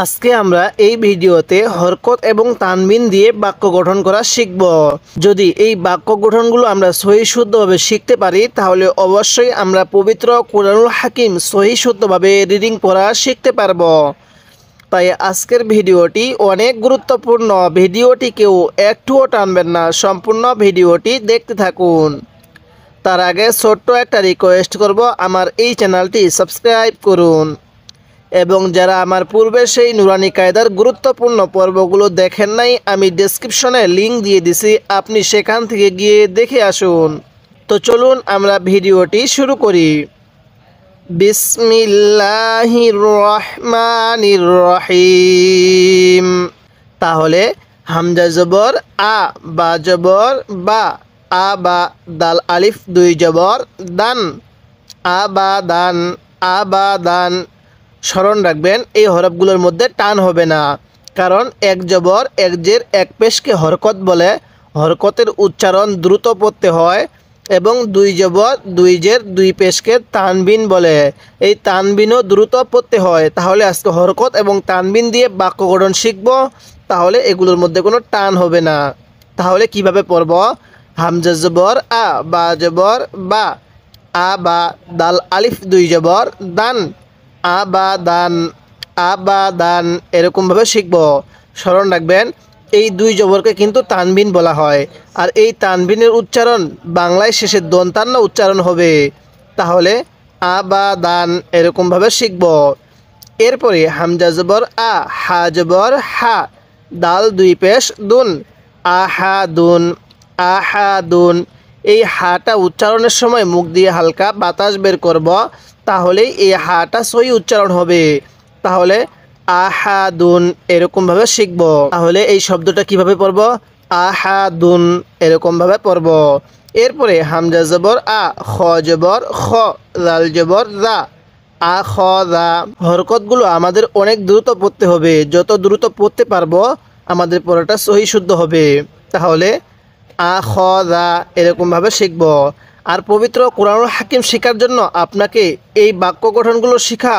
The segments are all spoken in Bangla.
আজকে আমরা এই ভিডিওতে হরকত এবং তানবিন দিয়ে বাক্য গঠন করা শিখব। যদি এই বাক্য গঠনগুলো আমরা সহি শুদ্ধভাবে শিখতে পারি তাহলে অবশ্যই আমরা পবিত্র কুরআনুল হাকিম সহি শুদ্ধভাবে রিডিং পড়া শিখতে পারব। তাই আজকের ভিডিওটি অনেক গুরুত্বপূর্ণ। ভিডিওটি কেউ একটুও টানবেন না, সম্পূর্ণ ভিডিওটি দেখতে থাকুন। তার আগে ছোট্ট একটা রিকোয়েস্ট করব, আমার এই চ্যানেলটি সাবস্ক্রাইব করুন এবং যারা আমার পূর্বে সেই নুরানি কায়দার গুরুত্বপূর্ণ পর্বগুলো দেখেন নাই, আমি ডেসক্রিপশনে লিংক দিয়ে দিছি, আপনি সেখান থেকে গিয়ে দেখে আসুন। তো চলুন আমরা ভিডিওটি শুরু করি। বিসমিল্লাহির রহমানির রহিম। তাহলে হামজা জবর আ, বা জবর বা, আ বা, দাল আলিফ দুই জবর দান, আবাদান, আবাদান। স্মরণ রাখবেন এই হরফগুলোর মধ্যে টান হবে না, কারণ এক জবর এক জের এক পেশকে হরকত বলে। হরকতের উচ্চারণ দ্রুত পড়তে হয় এবং দুই জবর দুই জের দুই পেশকে তানবিন বলে। এই তানবিনও দ্রুত পড়তে হয়। তাহলে আজকে হরকত এবং তানবিন দিয়ে বাক্য গঠন শিখব, তাহলে এগুলোর মধ্যে কোনো টান হবে না। তাহলে কিভাবে পড়ব? হামজা জবর আ, বা জবর বা, আ বা, দাল আলিফ দুই জবর দান, আবাদান, আবাদান, এরকমভাবে শিখব। স্মরণ রাখবেন এই দুই জবরকে কিন্তু তানবিন বলা হয়, আর এই তানবিনের উচ্চারণ বাংলায় শেষে দন্তান্ন উচ্চারণ হবে। তাহলে আবাদান এরকমভাবে শিখব। এরপরে হামজা জবর আ, হা জবর হা, দাল দুই পেশ দুন, আহাদুন, আহাদুন। এই হাটা উচ্চারণের সময় মুখ দিয়ে হালকা বাতাস বের করব, তাহলেই এই হাটা সহি উচ্চারণ হবে। তাহলে আহাদুন এরকমভাবে শিখব। তাহলে এই শব্দটা কিভাবে পড়ব? আহাদুন এরকমভাবে পড়ব। এরপরে হামজা জবর আ, খ জবর খ, লাল জবর দা, আ খ দা। হরকতগুলো আমাদের অনেক দ্রুত পড়তে হবে। যত দ্রুত পড়তে পারবো আমাদের পড়াটা সহি শুদ্ধ হবে। তাহলে আ খ দা এরকমভাবে শিখব। আর পবিত্র কুরআনুল হাকিম শেখার জন্য আপনাকে এই বাক্য গঠনগুলো শেখা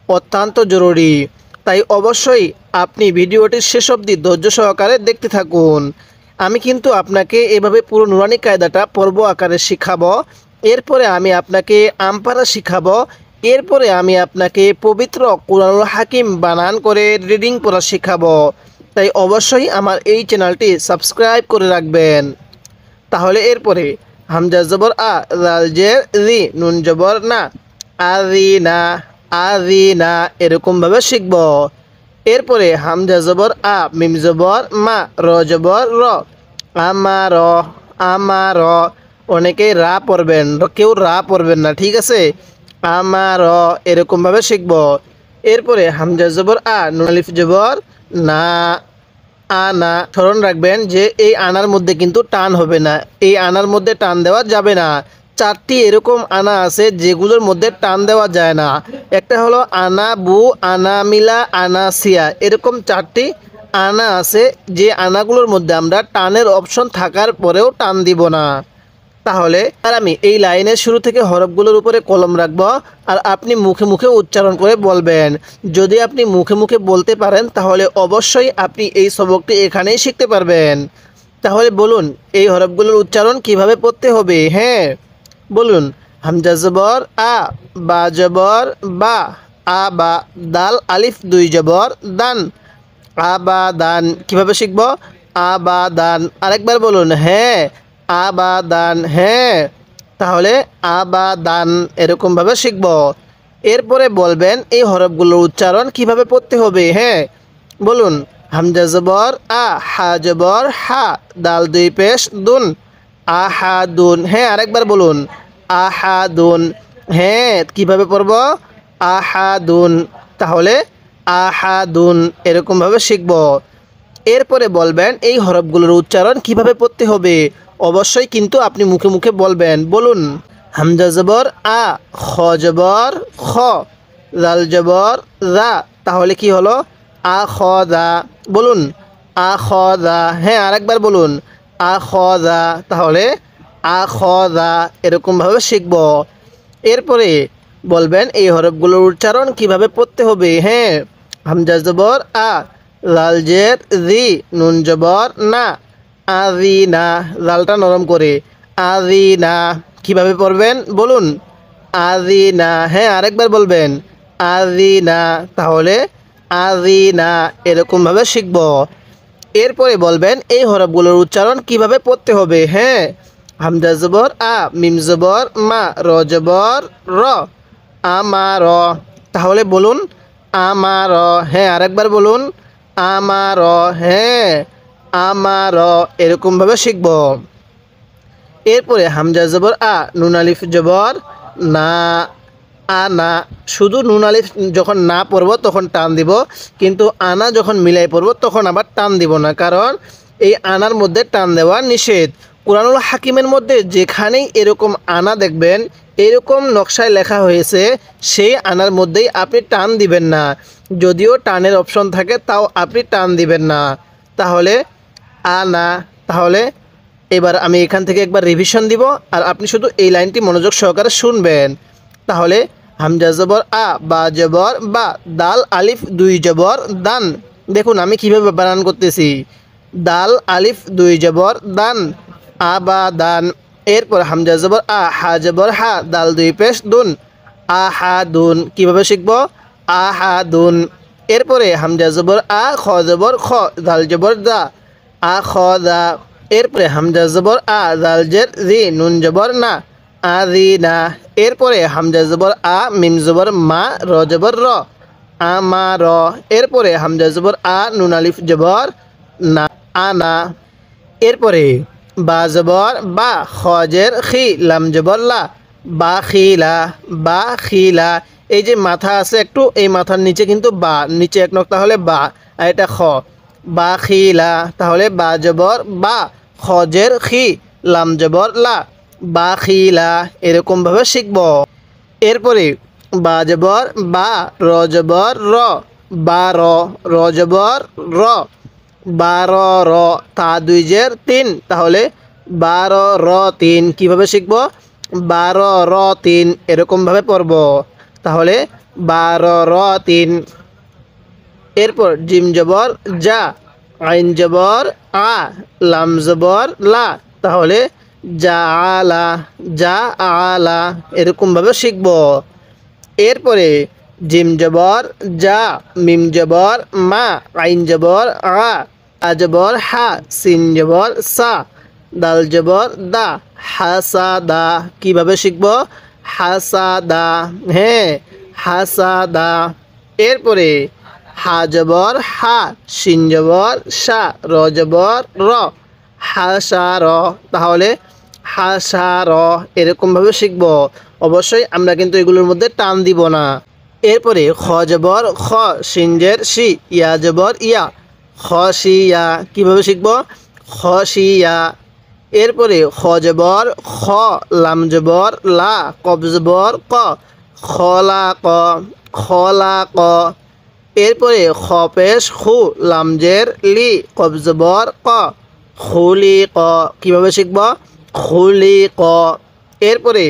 অত্যন্ত জরুরি। তাই অবশ্যই আপনি ভিডিওটির শেষ অবধি ধৈর্য সহকারে দেখতে থাকুন। আমি কিন্তু আপনাকে এভাবে পুরো নুরানি কায়দাটা পর্ব আকারে শিখাবো। এরপরে আমি আপনাকে আমপারা শিখাবো। এরপরে আমি আপনাকে পবিত্র কুরআনুল হাকিম বানান করে রিডিং পড়া শেখাবো। তাই অবশ্যই আমার এই চ্যানেলটি সাবস্ক্রাইব করে রাখবেন। তাহলে এরপরে হামজা জবর আ, লাল জের রি, নুন জবর না, আযিনা, আযিনা এরকমভাবে শিখব। এরপরে হামজা জবর আ, মিম জবর মা, র জবর র, আমার, আমার। অনেকেই রা পড়বেন, কেউ রা পড়বেন না, ঠিক আছে? আমার এরকমভাবে শিখব। এরপরে হামজা জবর আ, নুন আলিফ জবর না, আনা। স্মরণ রাখবেন যে এই আনার মধ্যে কিন্তু টান হবে না, এই আনার মধ্যে টান দেওয়া যাবে না। চারটি এরকম আনা আছে যেগুলোর মধ্যে টান দেওয়া যায় না। একটা হলো আনা বু, আনা মিলা, আনা সিয়া, এরকম চারটি আনা আছে যে আনাগুলোর মধ্যে আমরা টানের অপশন থাকার পরেও টান দিব না। তাহলে আর আমি এই লাইনের শুরু থেকে হরফগুলোর উপরে কলম রাখব, আর আপনি মুখে মুখে উচ্চারণ করে বলবেন। যদি আপনি মুখে মুখে বলতে পারেন তাহলে অবশ্যই আপনি এই সবকটি এখানেই শিখতে পারবেন। তাহলে বলুন এই হরফগুলোর উচ্চারণ কিভাবে পড়তে হবে। হ্যাঁ বলুন। হামজা জবর আ, বা জবর বা, আ বা, দাল আলিফ দুই জবর দান, আবাদান। কিভাবে শিখব? আবাদান। আরেকবার বলুন। হ্যাঁ, আবাদান। হ্যাঁ, তাহলে আবাদান এরকমভাবে শিখব। এরপরে বলবেন এই হরফগুলোর উচ্চারণ কিভাবে পড়তে হবে। হ্যাঁ বলুন। হামজা জবর আ, হা জবর হা, দাল দুই পেশ দুন, আহাদুন। হ্যাঁ আরেকবার বলুন। আহাদুন। হ্যাঁ, কিভাবে পড়ব? আহাদুন। তাহলে আহাদুন এরকমভাবে শিখব। এরপরে বলবেন এই হরফগুলোর উচ্চারণ কিভাবে পড়তে হবে। অবশ্যই কিন্তু আপনি মুখে মুখে বলবেন। বলুন। হামজা জবর আ, খ জবর খ, লাল জবর দা। তাহলে কি হলো? আ খ দা। বলুন। আ খ দা। হ্যাঁ আরেকবার বলুন। আ খ দা। তাহলে আ খ দা এরকমভাবে শিখব। এরপরে বলবেন এই হরফগুলোর উচ্চারণ কিভাবে পড়তে হবে। হ্যাঁ হামজা জবর আ, লাল জের জি, নুন জবর না, আযিনা, লালটা নরম করে, আযিনা। কিভাবে পড়বেন বলুন? আযিনা। হ্যাঁ, আরেকবার বলবেন, আযিনা। তাহলে আযিনা এরকমভাবে শিখব। এরপরে বলবেন এই হরফগুলোর উচ্চারণ কিভাবে পড়তে হবে। হ্যাঁ, হামজা জবর আ, মিম জবর মা, র জবর র, আমার। তাহলে বলুন আমার। হ্যাঁ, আরেকবার বলুন আমার। হ্যাঁ, আমার এরকমভাবে শিখব। এরপরে হামজা জবর আ, নুন আলিফ জবর না, আনা। শুধু নুন আলিফ যখন না পড়ব তখন টান দিব, কিন্তু আনা যখন মিলাই পড়ব তখন আবার টান দিব না, কারণ এই আনার মধ্যে টান দেওয়া নিষেধ। কুরআনুল হাকিমের মধ্যে যেখানেই এরকম আনা দেখবেন, এরকম নকশায় লেখা হয়েছে, সেই আনার মধ্যেই আপনি টান দিবেন না। যদিও টানের অপশন থাকে তাও আপনি টান দিবেন না। তাহলে আনা। তাহলে এবার আমি এখান থেকে একবার রিভিশন দিব, আর আপনি শুধু এই লাইনটি মনোযোগ সহকারে শুনবেন। তাহলে হামজা জবর আ, বা জবর বা, দাল আলিফ দুই জবর দান। দেখুন আমি কিভাবে বানান করতেছি, দাল আলিফ দুই জবর দান, আবাদান। এরপর হামজা জবর আ, হা জবর হা, দাল দুই পেশ দুন, আহাদুন। কিভাবে শিখব? আহাদুন। এরপরে হামজা জবর আ, খ জবর খ, দাল জবর দা, আখদা। এরপরে হামজা জবর আ, দাল জের জি, নুন জবর না, আযিনা। এরপরে হামজা জবর আ, মিম জবর মা, র জবর র, আমার। এরপরে হামজা জবর আ, নুন আলিফ জবর না, আনা। এরপরে বা জবর বা, খ জের খি, লাম জবর লা, বাখিলা, বাখিলা। এই যে মাথা আছে একটু, এই মাথার নিচে কিন্তু বা, নিচে এক নক্তা হলে বা, আর এটা খ, বাখিলা। তাহলে বা জবর বা, খ জের খি, লাম জবর লা, বাখিলা এরকমভাবে শিখব। এরপরে বা জবর বা, র জবর র, বার, র জবর র, বারো র, তা দুই জের তিন। তাহলে বারো র তিন। কিভাবে শিখব? বারো র তিন এরকমভাবে পড়ব। তাহলে বারো র তিন। এরপর জিম জবর যা, আইন জবর আ, লাম জবর লা। তাহলে যা আলা, যা আলা এরকমভাবে শিখব। এরপরে জিম জবর যা, মিম জবর মা, আইন জবর আ জবর হা, সিন জবর সা, দাল জবর দা, হাসাদা। কিভাবে শিখব? হাসাদা। হ্যাঁ, হাসাদা। এরপরে হা জবর হা, শিন জবর সা, র জবর র, হাসার। তাহলে হাসার এরকমভাবে শিখব। অবশ্যই আমরা কিন্তু এগুলোর মধ্যে টান দিব না। এরপরে খ জবর খ, শিন জের শি, ইয়া জবর ইয়া, খশিয়া। কিভাবে শিখব? খশিয়া। এরপরে খ জবর খ, লাম জবর লা, কব জবর ক, খলাক, খলাক। এরপরে খ পেশ খু, লাম জের লি, কব জবর ক, খুলিক। কিভাবে শিখব? খুলিক। এরপরে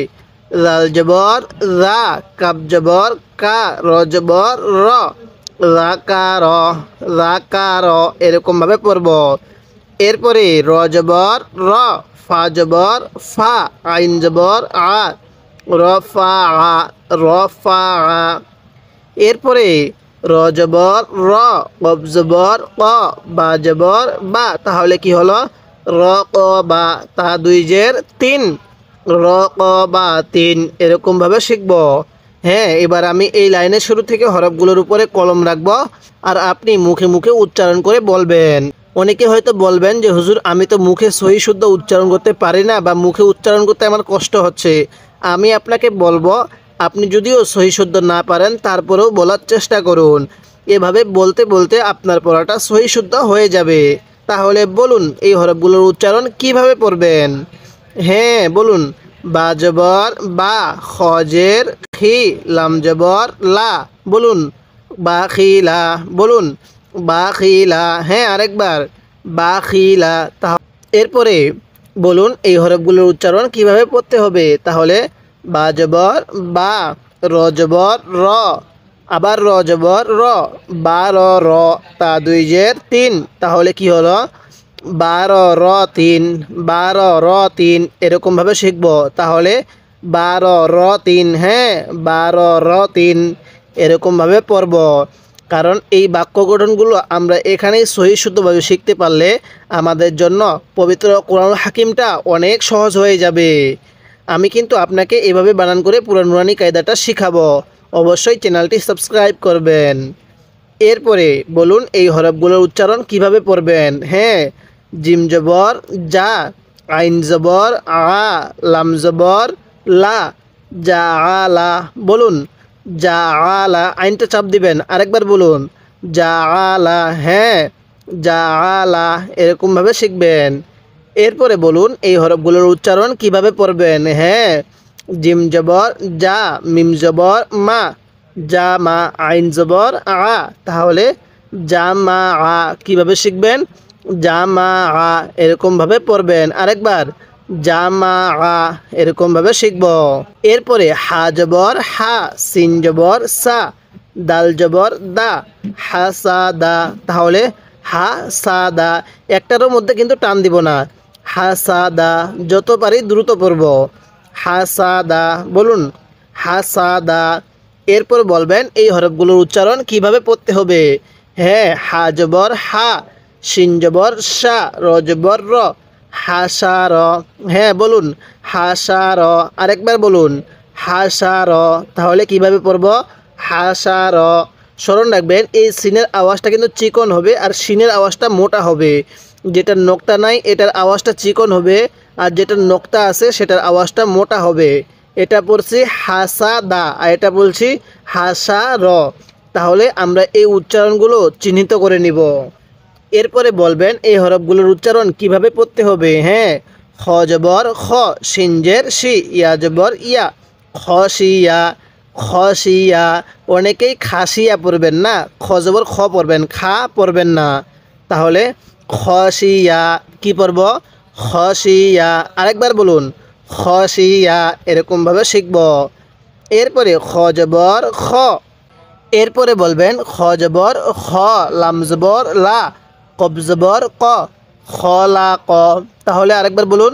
লাল জবর রা, কাব জবর কা, র জবর র, রাকার, রাকার এরকমভাবে পড়ব। এরপরে র জবর র, ফা জবর ফা, আইন জবর আ, রফা, রফা। এরপরে র জবর র, কব জবর ক, বা জবর বা। তাহলে কি হলো? র ক বা, তা দুই জের তিন, র ক বা তিন এরকমভাবে শিখব। হ্যাঁ, এবার আমি এই লাইনের শুরু থেকে হরফগুলোর উপরে কলম রাখবো, আর আপনি মুখে মুখে উচ্চারণ করে বলবেন। অনেকে হয়তো বলবেন যে হুজুর আমি তো মুখে সহি শুদ্ধ উচ্চারণ করতে পারি না, বা মুখে উচ্চারণ করতে আমার কষ্ট হচ্ছে। আমি আপনাকে বলবো, আপনি যদিও সহি শুদ্ধ না পারেন তারপরেও বলার চেষ্টা করুন। এভাবে বলতে বলতে আপনার পড়াটা সহি শুদ্ধ হয়ে যাবে। তাহলে বলুন এই হরফগুলোর উচ্চারণ কিভাবে পড়বেন। হ্যাঁ বলুন, বা জবর বা, খ জের খি, লাম জবর লা। বলুন বাখিলা। বলুন বাখিলা। হ্যাঁ, আরেকবার বাখিলা। এরপরে বলুন এই হরফগুলোর উচ্চারণ কিভাবে পড়তে হবে। তাহলে বা জবর বা, র জবর র, আবার র জবর র, বার র, তা দুই জের তিন, তাহলে কি হলো? 12 র 3, 12 র 3, এরকমভাবে শিখব। তাহলে 12 র 3, হ্যাঁ 12 র 3 এরকমভাবে পড়ব। কারণ এই বাক্য গঠনগুলো আমরা এখানেই সহি শুদ্ধভাবে শিখতে পারলে আমাদের জন্য পবিত্র কোরআনুল হাকিমটা অনেক সহজ হয়ে যাবে। আমি কিন্তু আপনাকে এভাবে বানান করে পুরা নুরানি কায়দাটা শিখাবো। অবশ্যই চ্যানেলটি সাবস্ক্রাইব করবেন। এরপরে বলুন এই হরফগুলোর উচ্চারণ কিভাবে পড়বেন। হ্যাঁ, জিম জবর যা, আইন জবর আ, লাম জবর লা, যা আলা। বলুন যা আলা, আইনটা চাপ দিবেন। আরেকবার বলুন যা আলা, হ্যাঁ যা আলা, এরকমভাবে শিখবেন। এরপরে বলুন এই হরফগুলোর উচ্চারণ কিভাবে পড়বেন। হ্যাঁ, জিম জবর যা, মিম জবর মা, যা মা, আইন জবর আ, তাহলে যা মা আ কীভাবে শিখবেন? যা মা আ এরকমভাবে পড়বেন। আরেকবার যা মা আ এরকমভাবে শিখব। এরপরে হা জবর হা, সিন জবর সা, দাল জবর দা, হা সা দা, তাহলে হা সা দা, একটারও মধ্যে কিন্তু টান দিব না। হা সা দা, যত পারি দ্রুত পড়ব। হা সা দা, বলুন হা সা দা। এরপর বলবেন এই হরফগুলোর উচ্চারণ কিভাবে পড়তে হবে। হ্যাঁ, হা জবর হা, শিন জবর সা, র জবর র, হা সা র। হ্যাঁ বলুন হা সা র। আরেকবার বলুন হা সা র, তাহলে কিভাবে পড়ব? হা সা র। স্মরণ রাখবেন এই সিনের আওয়াজটা কিন্তু চিকন হবে আর শিনের আওয়াজটা মোটা হবে। যেটার নক্তা নাই এটার আওয়াজটা চিকন হবে, আর যেটার নক্তা আছে সেটার আওয়াজটা মোটা হবে। এটা পড়ছি হাসা দা আর এটা বলছি হাসা র। তাহলে আমরা এই উচ্চারণগুলো চিহ্নিত করে নিব। এরপরে বলবেন এই হরফগুলোর উচ্চারণ কিভাবে পড়তে হবে। হ্যাঁ, খ জবর খ, সিনজের শি, ইয়া জবর ইয়া, খসিয়া, খসিয়া। অনেকেই খাসিয়া পড়বেন না, খ জবর খ পড়বেন, খা পড়বেন না। তাহলে খসিয়া কি পড়ব? খসিয়া। আরেকবার বলুন খসিয়া, এরকমভাবে শিখব। এরপরে খ জবর খ, এরপরে বলবেন খ জবর খ, লাম জবর লা, কব জবর ক, খলা ক। তাহলে আরেকবার বলুন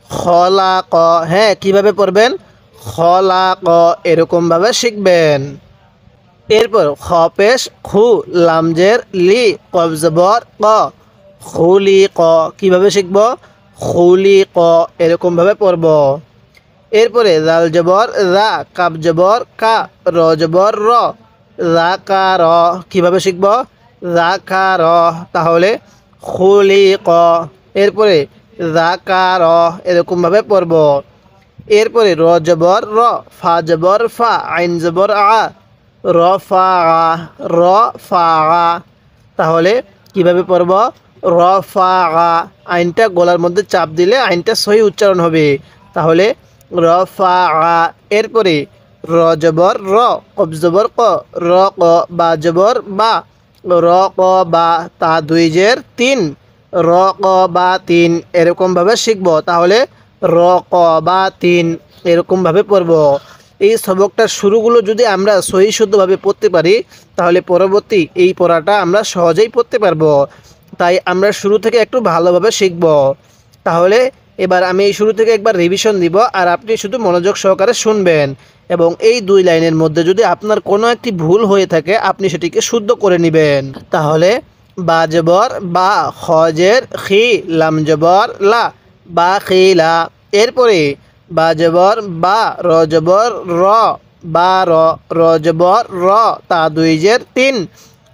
খলা ক। হ্যাঁ, কিভাবে পড়বেন? খলা ক, এরকমভাবে শিখবেন। এরপর খ পেশ খু, লামজের লি, কব জবর ক, খুলি ক। কিভাবে শিখব? খুলি ক, এরকমভাবে পড়ব। এরপরে জাল জবর রা, কাব জবর কা, র জবর র, রা কা র। কীভাবে শিখব? রা কা র, তাহলে খুলি ক। এরপরে রা কা র, এরকমভাবে পড়ব। এরপরে র জবর র, ফা জবর ফা, আইন জবর আ, র ফা আ, র ফা আ। তাহলে কিভাবে পড়ব? র ফা আ। আইনটা গলার মধ্যে চাপ দিলে আইনটা সহি উচ্চারণ হবে। তাহলে র ফা আ। এরপরে র জবর র, কব জবর ক, র ক, বা জবর বা, র ক বা, তা দুই জের তিন, র ক বা তিন, এরকমভাবে শিখব। তাহলে র ক বা তিন, এরকমভাবে পড়ব। এই সবকটার শুরুগুলো যদি আমরা সহি শুদ্ধভাবে পড়তে পারি তাহলে পরবর্তী এই পড়াটা আমরা সহজেই পড়তে পারবো। তাই আমরা শুরু থেকে একটু ভালোভাবে শিখব। তাহলে এবার আমি এই শুরু থেকে একবার রিভিশন দিব আর আপনি শুধু মনোযোগ সহকারে শুনবেন, এবং এই দুই লাইনের মধ্যে যদি আপনার কোনো একটি ভুল হয়ে থাকে আপনি সেটিকে শুদ্ধ করে নেবেন। তাহলে বা জবর বা, খজের খি, লাম জবর লা, বা খিলা। এরপরে বা জবর বা, র জবর র, বা র, র জবর র, তা দুই জের তিন,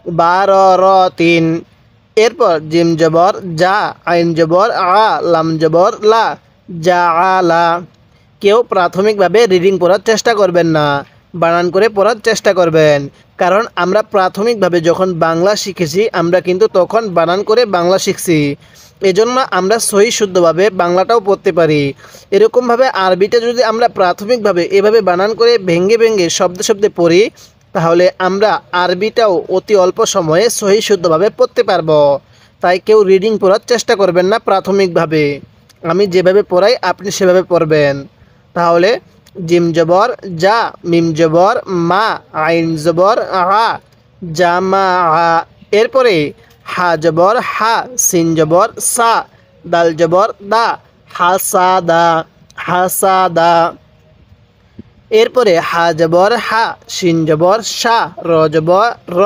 12 র 3। এরপর জিম জবর যা, আইন জবর আ, লাম জবর লা, যা আলা। কেউ প্রাথমিকভাবে রিডিং পড়ার চেষ্টা করবেন না, বানান করে পড়ার চেষ্টা করবেন। কারণ আমরা প্রাথমিকভাবে যখন বাংলা শিখেছি আমরা কিন্তু তখন বানান করে বাংলা শিখছি, এজন্য আমরা সহি শুদ্ধভাবে বাংলাটাও পড়তে পারি। এরকমভাবে আরবিটা যদি আমরা প্রাথমিকভাবে এভাবে বানান করে ভেঙ্গে ভেঙ্গে শব্দে শব্দে পড়ি তাহলে আমরা আরবিটাও অতি অল্প সময়ে সহি শুদ্ধভাবে পড়তে পারবো। তাই কেউ রিডিং পড়ার চেষ্টা করবেন না প্রাথমিকভাবে। আমি যেভাবে পড়াই আপনি সেভাবে পড়বেন। তাহলে জিম জবর যা, মিম জবর মা, আইন জবর আ, জামা আ। এরপরে হা জবর হা, সিন জবর সা, দাল জবর দা, হাসাদা, হাসাদা। এরপরে হা জবর হা, শিন জবর সা, র জবর র,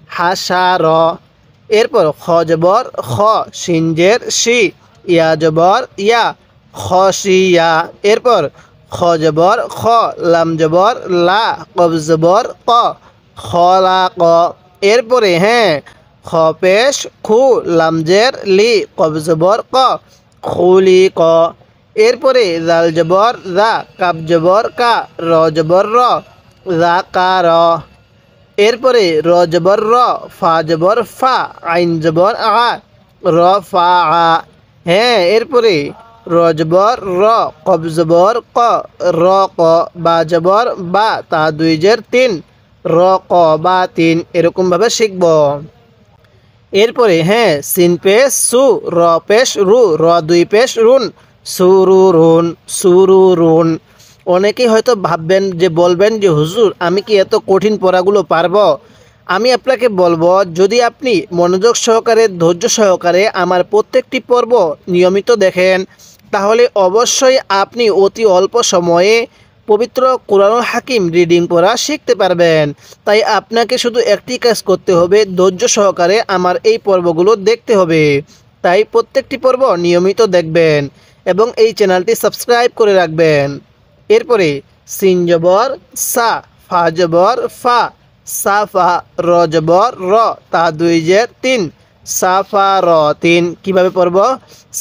হাসা র। এরপর খ জবর খ, শিন জের শি, ইয়া জবর ইয়া, খসিয়া। এরপর খ জবর খ, লাম জবর লা, কব জবর ক, খলাক। এরপরে খ পেশ খু, লাম জের লি, কব জবর ক, খুলিক। এরপরে জাল জবর জা, কাব জবর কা, র জবর র, যাকার। এরপরে র জবর র, ফা জবর ফা, আইন জবর আ, র ফা আ। এরপরে র জবর র, কব জবর ক, র ক, বা জবর বা, তা দুই জের তিন, র ক বা তিন। এরকমভাবে শিখব। এরপরে সিন পেশ সু, র পেশ রু, র দুই পেশ রুন, সুরুরুন, সুরুরুন। অনেকেই হয়তো ভাববেন যে বলবেন যে হুজুর আমি কি এত কঠিন পড়াগুলো পারবো? আমি আপনাকে বলবো, যদি আপনি মনোযোগ সহকারে ধৈর্য সহকারে আমার প্রত্যেকটি পর্ব নিয়মিত দেখেন, তাহলে অবশ্যই আপনি অতি অল্প সময়ে পবিত্র কোরআনুল হাকিম রিডিং পড়া শিখতে পারবেন। তাই আপনাকে শুধু একটি কাজ করতে হবে, ধৈর্য সহকারে আমার এই পর্বগুলো দেখতে হবে। তাই প্রত্যেকটি পর্ব নিয়মিত দেখবেন এবং এই চ্যানেলটি সাবস্ক্রাইব করে রাখবেন। এরপরে সিন জবর সা, ফা জবর ফা, সাফা, র জবর র, তা দুই জের তিন, সাফা র তিন। কীভাবে পড়ব?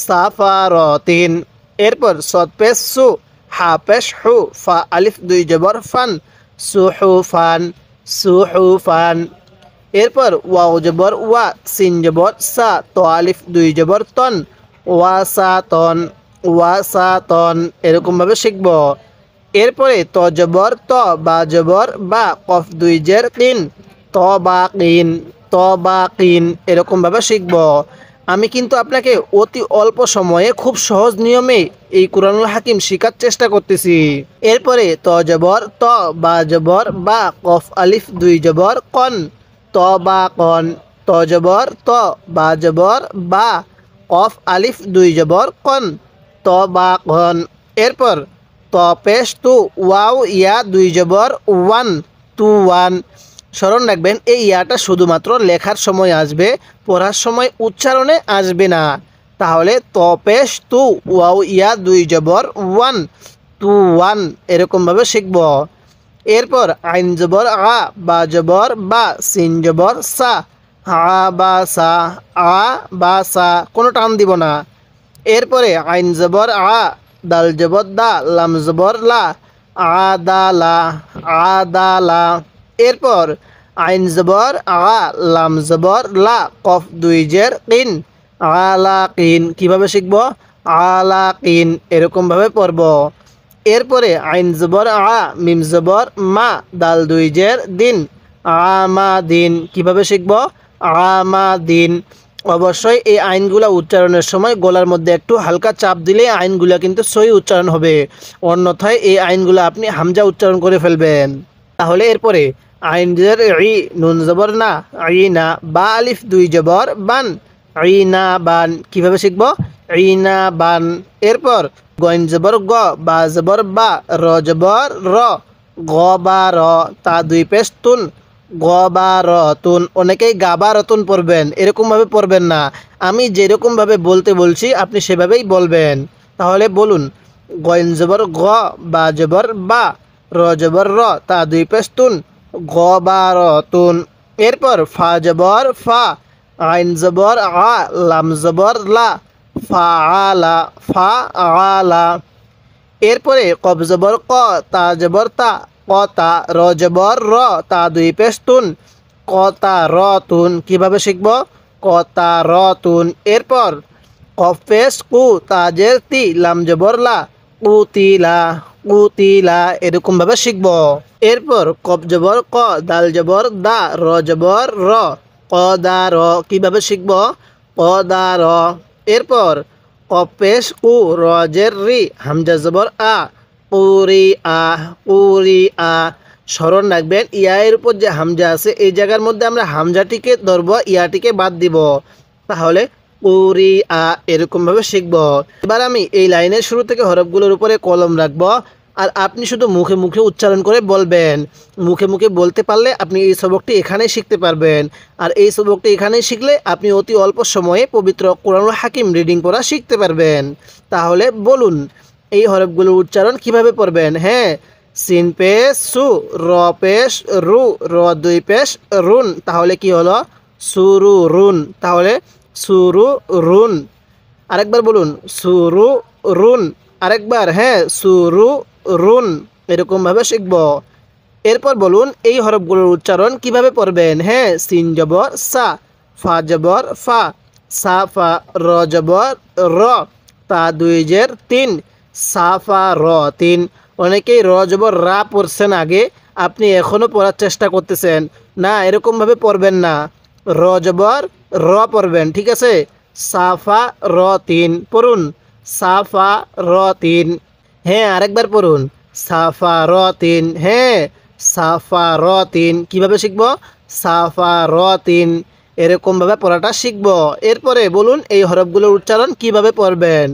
সাফা র তিন। এরপর সদ পেশ সু, হা পেশ হু, ফা আলিফ দুই জবর ফান, সুহু ফান, সুহু ফান। এরপর ওয়াও জবর ওয়া, সিন জবর সা, তো আলিফ দুই জবর তন, ওয়াসা তন, ওয়াসা তন। এরকমভাবে শিখব। এরপরে ত জবর ত, বা জবর বা, কফ দুই জের কিন, ত বা কিন, ত বা কিন। এরকমভাবে শিখব। আমি কিন্তু আপনাকে অতি অল্প সময়ে খুব সহজ নিয়মে এই কুরআনুল হাকিম শেখার চেষ্টা করতেছি। এরপরে ত জবর ত, বা জবর বা, কফ আলিফ দুই জবর কন, ত বা কন, ত জবর ত, বা জবর বা, কফ আলিফ দুই জবর কন, ত বা কন। এরপর ত পেশ তু, ওয়াও ইয়া দুই জবর ওয়ান, টু ওয়ান। স্মরণ রাখবেন এই ইয়াটা শুধুমাত্র লেখার সময় আসবে, পড়ার সময় উচ্চারণে আসবে না। তাহলে ত পেশ তু, ওয়াও ইয়া দুই জবর ওয়ান, টু ওয়ান। এরকমভাবে শিখব। এরপর আইন জবর আ, বা জবর বা, সিন জবর সা, আ বা সা, আ বা সা। কোনো টান দিব না। এরপরে আইন জবর আ, দাল জবর দা, লাম জবর লা, আদালা, আদালা। এরপর আইন জবর আ, লাম জবর লা, কফ দুই জের কিন, আলা কিন। কীভাবে শিখব? আলা কিন। এরকমভাবে পড়ব। এরপরে আইন জবর আ, মিম জবর মা, দাল দুই জের দিন, আমা দিন। কীভাবে শিখব? আমা দিন। অবশ্যই এই আইনগুলা উচ্চারণের সময় গলার মধ্যে একটু হালকা চাপ দিলে আইনগুলা কিন্তু সহি উচ্চারণ হবে। অন্যথায় এই আইনগুলো আপনি হামজা উচ্চারণ করে ফেলবেন। তাহলে এরপরে আইন জের ই, নুন জবর না, ই না, বা আলিফ দুই জবর বান, ই না বান। কীভাবে শিখব? ই না বান। এরপর গইন জবর গ, বা জবর বা, র জবর র, গ বা র, তা দুই পেশ তুন, গ বা রতুন। অনেকেই গাবা রতুন পড়বেন, এরকমভাবে পড়বেন না। আমি যেরকমভাবে বলতে বলছি আপনি সেভাবেই বলবেন। তাহলে বলুন, গইন জবর গ, বা জবর বা, র জবর র, তা দুই পেশ তুন, গ বা রতুন। এরপর ফা জবর ফা, আইন জবর আ, লাম জবর লা, ফা আলা, ফা আলা। এরপরে কব জবর ক, তা জবর তা, কতা, র জবর র, তা দুই পেশ তুন, কতা রতুন। কীভাবে শিখব? কতা রতুন। এরপর কফ পেশ কু, তা জের তি, লাম জবর লা, কুতিলা, কুতিলা। এরকমভাবে শিখব। এরপর কব জবর ক, দাল জবর দা, র জবর র, কদা র। কীভাবে শিখব? কদা র। এরপর কফ পেশ কু, র জের রি, হামজা জবর আ, কুরিআ কুরিআ। স্মরণ রাখবেন ইয়া এর উপর যে হামজা আছে এই জায়গার মধ্যে আমরা হামজাটিকে ধরব, ইয়াটিকে বাদ দিব, তাহলে কুরিআ এরকমভাবে শিখব। এবার আমি এই লাইনের শুরু থেকে হরফগুলোর উপরে কলম রাখব, আর আপনি শুধু মুখে মুখে উচ্চারণ করে বলবেন। মুখে মুখে বলতে পারলে আপনি এই সবকটি এখানেই শিখতে পারবেন। আর এই সবকটি এখানেই শিখলে আপনি অতি অল্প সময়ে পবিত্র কোরআনুল হাকিম রিডিং পড়া শিখতে পারবেন। তাহলে বলুন এই হরফগুলোর উচ্চারণ কিভাবে পড়বেন। হ্যাঁ, সিন পেশ সু, র পেশ রু, র দুই পেশ রুন, তাহলে কি হলো সুরু রুন। তাহলে সুরু রুন। আরেকবার বলুন সুরু রুন। আরেকবার, হ্যাঁ, সুরু রুন। এরকমভাবে শিখব। এরপর বলুন এই হরফগুলোর উচ্চারণ কিভাবে পড়বেন। হ্যাঁ, সিন জবর সা, ফা জবর ফা, সা ফা, র জবর র, তা দুই জের তিন, সাফা র তিন। অনেকেই র জবর রা পড়ছেন আগে, আপনি এখনও পড়ার চেষ্টা করতেছেন না, এরকমভাবে পড়বেন না। র জবর র পড়বেন, ঠিক আছে। সাফা র তিন পড়ুন, সাফা র তিন। হ্যাঁ, আরেকবার পড়ুন সাফা র তিন। হ্যাঁ, সাফা র তিন। কীভাবে শিখব, সাফা র তিন, এরকমভাবে পড়াটা শিখব। এরপরে বলুন এই হরফগুলোর উচ্চারণ কিভাবে পড়বেন।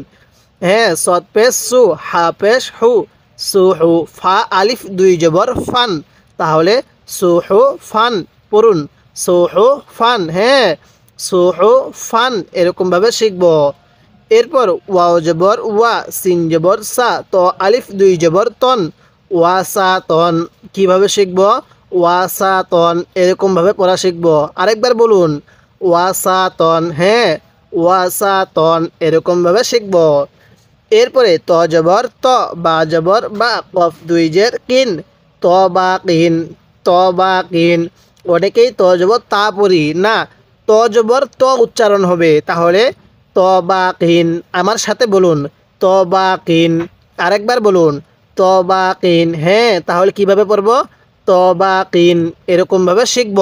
হ্যাঁ, সদ পেশ সু, হা পেশ হু, সুহু, ফা আলিফ দুই জবর ফান, তাহলে সুহু ফান পড়ুন, সুহু ফান। হ্যাঁ, সুহু ফান, এরকমভাবে শিখব। এরপর ওয়াও জবর ওয়া, সিন জবর সা, ত আলিফ দুই জবর তন, ওয়াসা তন। কীভাবে শিখব, ওয়াসা তন, এরকমভাবে পড়া শিখব। আরেকবার বলুন ওয়াসা তন। হ্যাঁ, ওয়াসা তন, এরকমভাবে শিখব। এরপরে ত জবর ত, বা জবর বা, কফ দুই জের কিন, ত বা কিন, ত বা কিন। অনেকেই ত জবর তা পড়ি না, ত জবর ত উচ্চারণ হবে, তাহলে ত বা কিন। আমার সাথে বলুন ত বা কিন। আরেকবার বলুন ত বা কিন। হ্যাঁ, তাহলে কিভাবে পড়ব, ত বা কিন, এরকমভাবে শিখব।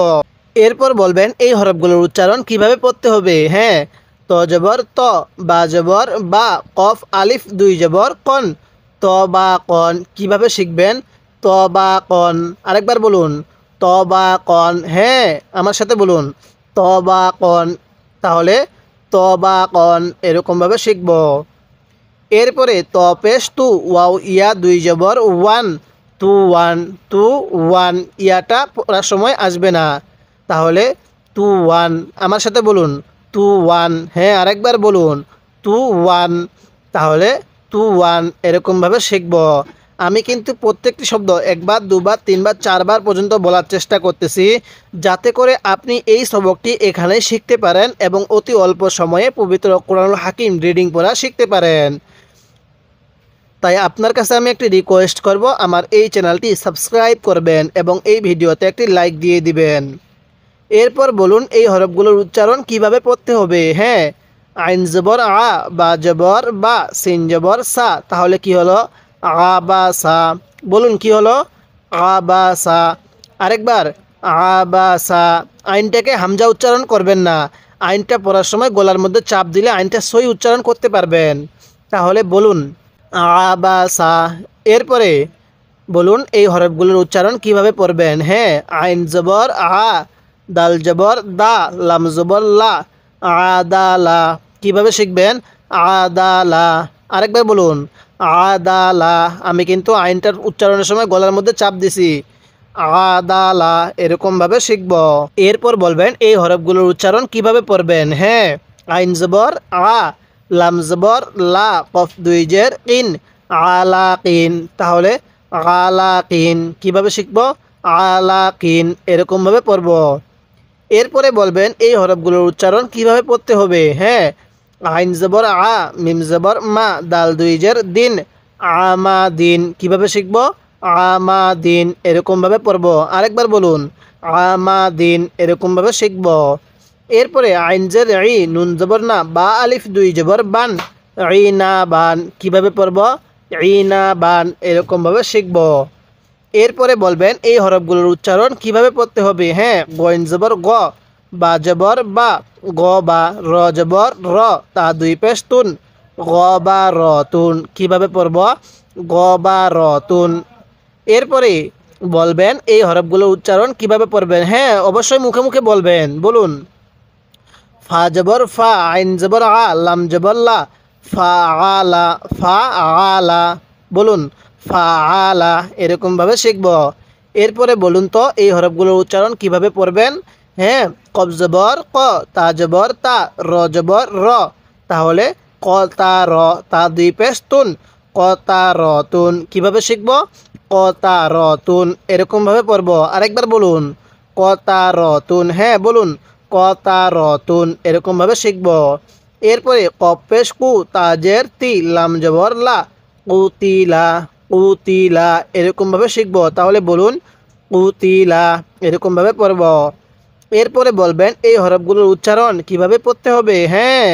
এরপর বলবেন এই হরফগুলোর উচ্চারণ কিভাবে পড়তে হবে। হ্যাঁ, ত জবর ত, বা জবর বা, কফ আলিফ দুই জবর কন, ত বা কন। কিভাবে শিখবেন, ত বা কন। আরেকবার বলুন ত বা কন। হ্যাঁ, আমার সাথে বলুন ত বা কন, তাহলে ত বা কন, এরকমভাবে শিখব। এরপরে ত পেশ তু, ওয়াও ইয়া দুই জবর ওয়ান, তু ওয়ান, তু ওয়ান। ইয়াটা পড়ার সময় আসবে না, তাহলে তু ওয়ান। আমার সাথে বলুন তু ওয়ান। হ্যাঁ, আরেকবার বলুন তু ওয়ান, তাহলে তু ওয়ান, এরকমভাবে শিখব। আমি কিন্তু প্রত্যেকটি শব্দ একবার দুবার তিনবার চারবার পর্যন্ত বলার চেষ্টা করতেছি, যাতে করে আপনি এই সবকটি এখানেই শিখতে পারেন এবং অতি অল্প সময়ে পবিত্র কোরআনুল হাকিম রিডিং পড়া শিখতে পারেন। তাই আপনার কাছে আমি একটি রিকোয়েস্ট করব, আমার এই চ্যানেলটি সাবস্ক্রাইব করবেন এবং এই ভিডিওতে একটি লাইক দিয়ে দিবেন। এরপর বলুন এই হরফগুলোর উচ্চারণ কিভাবে পড়তে হবে। হ্যাঁ, আইন জবর আ, বা জবর বা, সিন জবর সা, তাহলে কি হলো আ বা সা। বলুন কি হলো আ বা সা। আরেকবার আ বা সা। আইনটাকে হামজা উচ্চারণ করবেন না, আইনটা পড়ার সময় গলার মধ্যে চাপ দিলে আইনটা সই উচ্চারণ করতে পারবেন। তাহলে বলুন আ বা সা। এরপরে বলুন এই হরফগুলোর উচ্চারণ কিভাবে পড়বেন। হ্যাঁ, আইন জবর আ, দাল জবর দা, লাম জবর লা, আদালা। কিভাবে শিখবেন আদালা। আরেকবার বলুন আদালা। আমি কিন্তু আইনটার উচ্চারণের সময় গলার মধ্যে চাপ দিছি, আদালা, এরকমভাবে শিখব। এরপর বলবেন এই হরফগুলোর উচ্চারণ কিভাবে পড়বেন। হ্যাঁ, আইন জবর আ, লাম জবর লা, কফ দুই জের ইন, আলাকিন, তাহলে আলাকিন। কিভাবে শিখব আলাকিন, এরকমভাবে পড়ব। এরপরে বলবেন এই হরফগুলোর উচ্চারণ কিভাবে পড়তে হবে। হ্যাঁ, আইন জবর আ, মিম জবর মা, দাল দুই জের দিন, আমাদিন। কিভাবে শিখব আমাদিন, এরকমভাবে পড়ব। আরেকবার বলুন আমাদিন, এরকমভাবে শিখব। এরপরে আইন জের ই, নুন জবর না, বা আলিফ দুই জবর বান, ইনা বান। কিভাবে পড়ব ইনা বান, এরকমভাবে শিখব। এরপরে বলবেন এই হরফগুলোর উচ্চারণ কিভাবে পড়তে হবে। হ্যাঁ, গইন জবর গ, বা জবর বা, গ বা, র জবর র, তা দুই পেশ তুন, গ বা র তুন। কিভাবে পড়ব গবারতুন। এরপরে বলবেন এই হরফগুলোর উচ্চারণ কিভাবে পড়বেন। হ্যাঁ, অবশ্যই মুখে মুখে বলবেন। বলুন, ফা জবর ফা, আইন জবর আ, লাম জবর লা, ফা আলা, ফা আলা। বলুন, ফা আলা। এরকমভাবে শিখব। এরপরে বলুন তো এই হরফগুলোর উচ্চারণ কিভাবে পড়বেন। হ্যাঁ, কফ জবর ক, তা জবর তা, র জবর র। তাহলে ক তা র, তা দুই পেশ তুন, ক তা র তুন। কীভাবে শিখব, ক তা র তুন। এরকমভাবে পড়ব। আরেকবার বলুন, ক তা র তুন। হ্যাঁ বলুন, ক তা র তুন। এরকমভাবে শিখব। এরপরে কফ পেশ কু, তাজের তি, লাম জবর লা, কুতিলা, কুতিলা। এরকমভাবে শিখব। তাহলে বলুন, কুতিলা। এরকমভাবে পড়ব। এরপরে বলবেন এই হরফগুলোর উচ্চারণ কিভাবে পড়তে হবে। হ্যাঁ,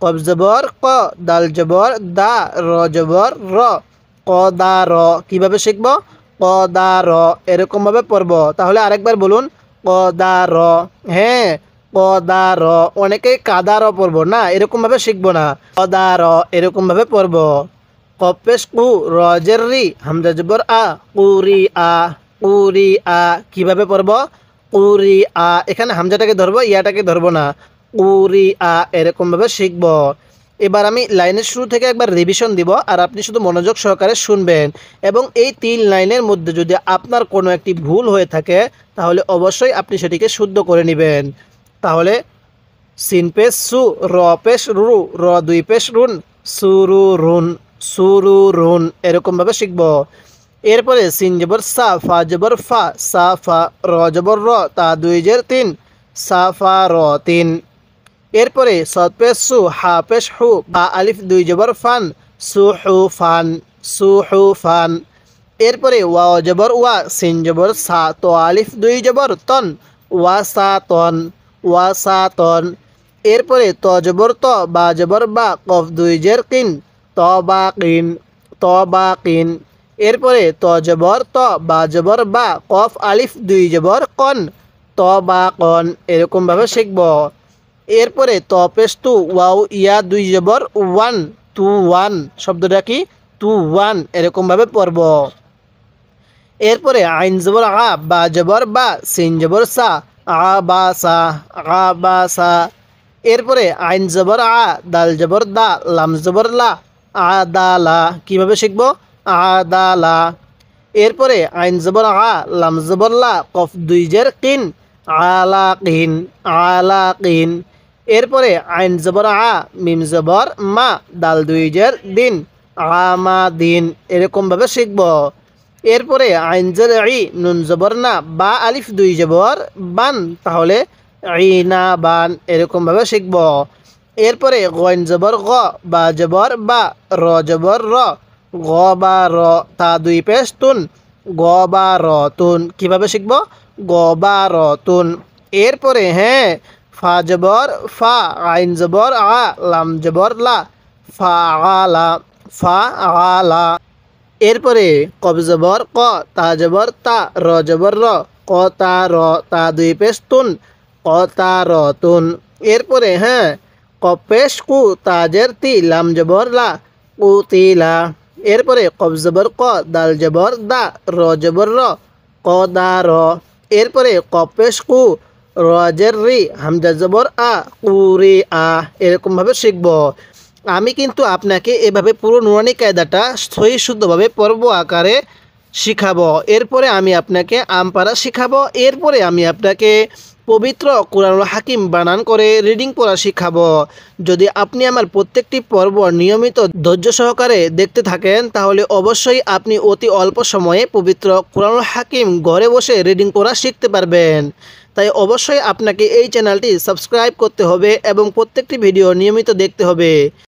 কফ জবর ক, দাল জবর দা, র জবর র, ক দা র। কীভাবে শিখব, ক দা র। এরকমভাবে পড়ব। তাহলে আরেকবার বলুন, ক দা র। হ্যাঁ, ক দা র। অনেকেই কাদা র পড়ব না, এরকমভাবে শিখব না, ক দা র। এরকমভাবে পড়ব। কফ পেশ কু, রজের রি, হামজা জবর আ, কুরি আ, কুরি আ। কীভাবে পড়ব, কুরি আ। এখানে হামজাটাকে ধরবো, ইয়াটাকে ধরবো না, কুরি আ। এরকমভাবে শিখব। এবার আমি লাইনের শুরু থেকে একবার রিভিশন দিব, আর আপনি শুধু মনোযোগ সহকারে শুনবেন। এবং এই 3 লাইনের মধ্যে যদি আপনার কোনো একটি ভুল হয়ে থাকে তাহলে অবশ্যই আপনি সেটিকে শুদ্ধ করে নেবেন। তাহলে সিন পেশ সু, র পেশ রু, র দুই পেশ রুন, সুরু রুন, সুরু রুন। এরকমভাবে শিখব। এরপরে সিন জবর সা, ফা জবর ফা, সা ফা, র জবর র, তা দুই জের তিন, সাফা র তিন। এরপরে সদ পেশ সু, হা পেশ হু, বা আলিফ দুই জবর ফান, সুহু ফান, সুহু ফান। এরপরে ওয়া জবর ওয়া, সিন জবর সা, তো আলিফ দুই জবর তন, ওয়া সা তন, ওয়া সা তন। এরপরে ত জবর ত, বা জবর বা, কফ দুই জের কিন, ত বা কিন, ত বা কিন। এরপরে ত জবর ত, বা জবর বা, কফ আলিফ দুই জবর কন, ত বা কন। এরকমভাবে শিখব। এরপরে ত পেশ তু, ওয়াও ইয়া দুই জবর ওয়ান, টু ওয়ান। শব্দটা কি, টু ওয়ান। এরকমভাবে পড়ব। এরপরে আইন জবর আ, বা জবর বা, সিন জবর সা, আ বা সা, আ বা সা। এরপরে আইন জবর আ, দাল জবর দা, লাম জবর লা, আ দা লা। কীভাবে শিখব, আ দা লা। এরপরে আইন জবর আ, লাম জবর লা, কফ দুই জের কিন, আলা কিন, আলা কিন। এরপরে আইন জবর আ, মিম জবর মা, দাল দুই জের দিন, আমা দিন। এরকমভাবে শিখব। এরপরে আইন জের ই, নুন জবর না, বা আলিফ দুই জবর বান, তাহলে ইনা বান। এরকমভাবে শিখব। এরপরে গইন জবর গ, বা জবর বা, র জবর র, গ বা র, তা দুই পেশ তুন, গ বা র তুন। কীভাবে শিখব, গ বা র তুন। এরপরে হ্যাঁ, ফা জবর ফা, আইন জবর আ, লাম জবর লা, ফা আলা, ফা আলা। এরপরে কফ জবর ক, তা জবর তা, র জবর র, ক তা র, তা দুই পেশ তুন, ক তা র তুন। এরপরে হ্যাঁ, কফ পেশ কু, তাজের তি, লাম জবর লা, কুতিলা। এরপরে কফ জবর ক, দাল জবর দা, র জবর র, ক দা র। এরপরে কফ পেশ কু, রজের রি, হামজা জবর আ, কুরি আ। এরকমভাবে শিখব। আমি কিন্তু আপনাকে এভাবে পুরো নুরানি কায়দাটা সহি শুদ্ধভাবে পর্ব আকারে শিখাবো। এরপরে আমি আপনাকে আমপারা শিখাবো। এরপরে আমি আপনাকে পবিত্র কুরআনুল হাকিম বানান করে রিডিং পড়া শিখাবো। যদি আপনি আমার প্রত্যেকটি পর্ব নিয়মিত ধৈর্য সহকারে দেখতে থাকেন তাহলে অবশ্যই আপনি অতি অল্প সময়ে পবিত্র কুরআনুল হাকিম ঘরে বসে রিডিং পড়া শিখতে পারবেন। তাই অবশ্যই আপনাকে এই চ্যানেলটি সাবস্ক্রাইব করতে হবে এবং প্রত্যেকটি ভিডিও নিয়মিত দেখতে হবে।